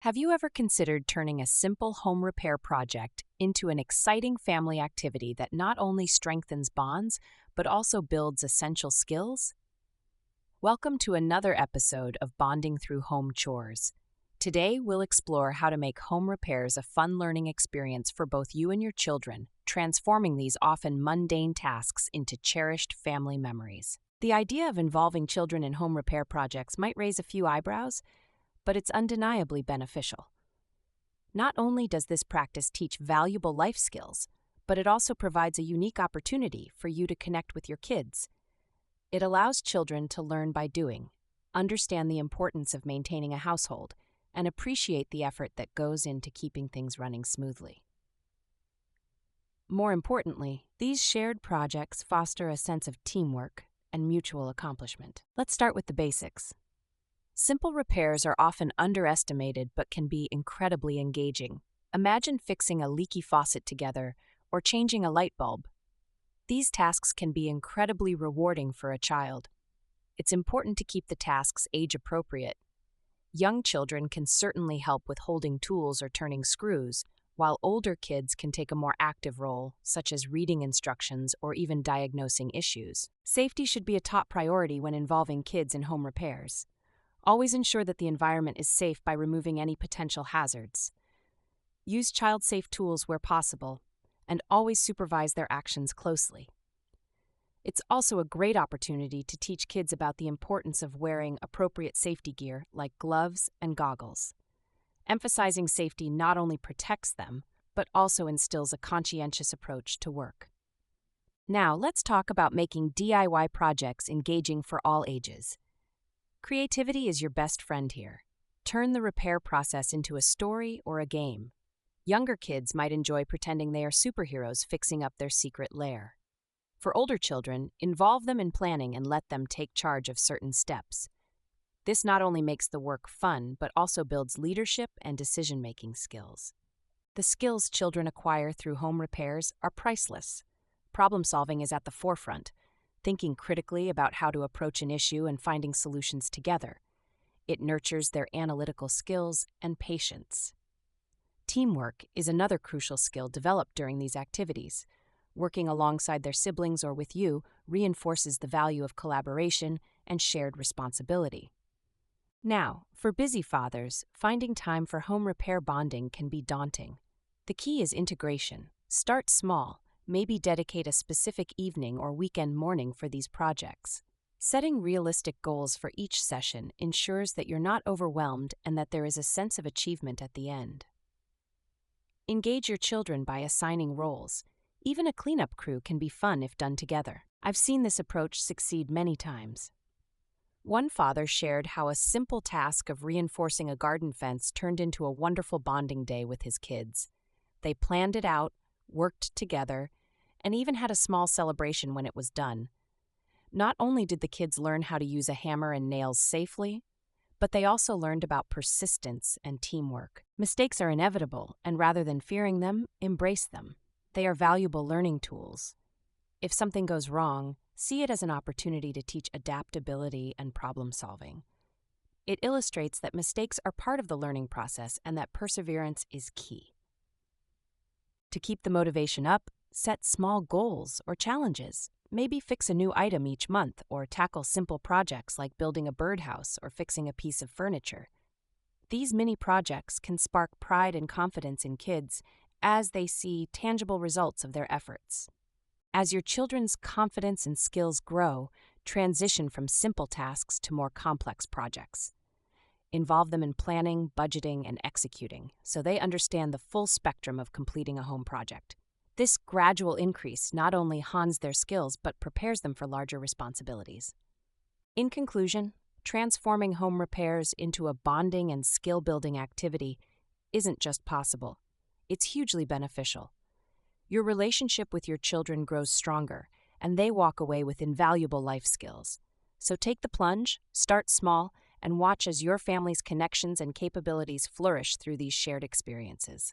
Have you ever considered turning a simple home repair project into an exciting family activity that not only strengthens bonds, but also builds essential skills? Welcome to another episode of Bonding Through Home Chores. Today, we'll explore how to make home repairs a fun learning experience for both you and your children, transforming these often mundane tasks into cherished family memories. The idea of involving children in home repair projects might raise a few eyebrows, but it's undeniably beneficial. Not only does this practice teach valuable life skills, but it also provides a unique opportunity for you to connect with your kids. It allows children to learn by doing, understand the importance of maintaining a household, and appreciate the effort that goes into keeping things running smoothly. More importantly, these shared projects foster a sense of teamwork and mutual accomplishment. Let's start with the basics. Simple repairs are often underestimated but can be incredibly engaging. Imagine fixing a leaky faucet together or changing a light bulb. These tasks can be incredibly rewarding for a child. It's important to keep the tasks age-appropriate. Young children can certainly help with holding tools or turning screws, while older kids can take a more active role, such as reading instructions or even diagnosing issues. Safety should be a top priority when involving kids in home repairs. Always ensure that the environment is safe by removing any potential hazards. Use child-safe tools where possible, and always supervise their actions closely. It's also a great opportunity to teach kids about the importance of wearing appropriate safety gear like gloves and goggles. Emphasizing safety not only protects them, but also instills a conscientious approach to work. Now, let's talk about making DIY projects engaging for all ages. Creativity is your best friend here. Turn the repair process into a story or a game. Younger kids might enjoy pretending they are superheroes fixing up their secret lair. For older children, involve them in planning and let them take charge of certain steps. This not only makes the work fun, but also builds leadership and decision-making skills. The skills children acquire through home repairs are priceless. Problem-solving is at the forefront, thinking critically about how to approach an issue and finding solutions together. It nurtures their analytical skills and patience. Teamwork is another crucial skill developed during these activities. Working alongside their siblings or with you reinforces the value of collaboration and shared responsibility. Now, for busy fathers, finding time for home repair bonding can be daunting. The key is integration. Start small. Maybe dedicate a specific evening or weekend morning for these projects. Setting realistic goals for each session ensures that you're not overwhelmed and that there is a sense of achievement at the end. Engage your children by assigning roles. Even a cleanup crew can be fun if done together. I've seen this approach succeed many times. One father shared how a simple task of reinforcing a garden fence turned into a wonderful bonding day with his kids. They planned it out, worked together, and even had a small celebration when it was done. Not only did the kids learn how to use a hammer and nails safely, but they also learned about persistence and teamwork. Mistakes are inevitable, and rather than fearing them, embrace them. They are valuable learning tools. If something goes wrong, see it as an opportunity to teach adaptability and problem-solving. It illustrates that mistakes are part of the learning process and that perseverance is key. To keep the motivation up, set small goals or challenges. Maybe fix a new item each month or tackle simple projects like building a birdhouse or fixing a piece of furniture. These mini projects can spark pride and confidence in kids as they see tangible results of their efforts. As your children's confidence and skills grow, transition from simple tasks to more complex projects. Involve them in planning, budgeting, and executing so they understand the full spectrum of completing a home project. This gradual increase not only hones their skills but prepares them for larger responsibilities. In conclusion, transforming home repairs into a bonding and skill-building activity isn't just possible. It's hugely beneficial. Your relationship with your children grows stronger, and they walk away with invaluable life skills. So take the plunge, start small, and watch as your family's connections and capabilities flourish through these shared experiences.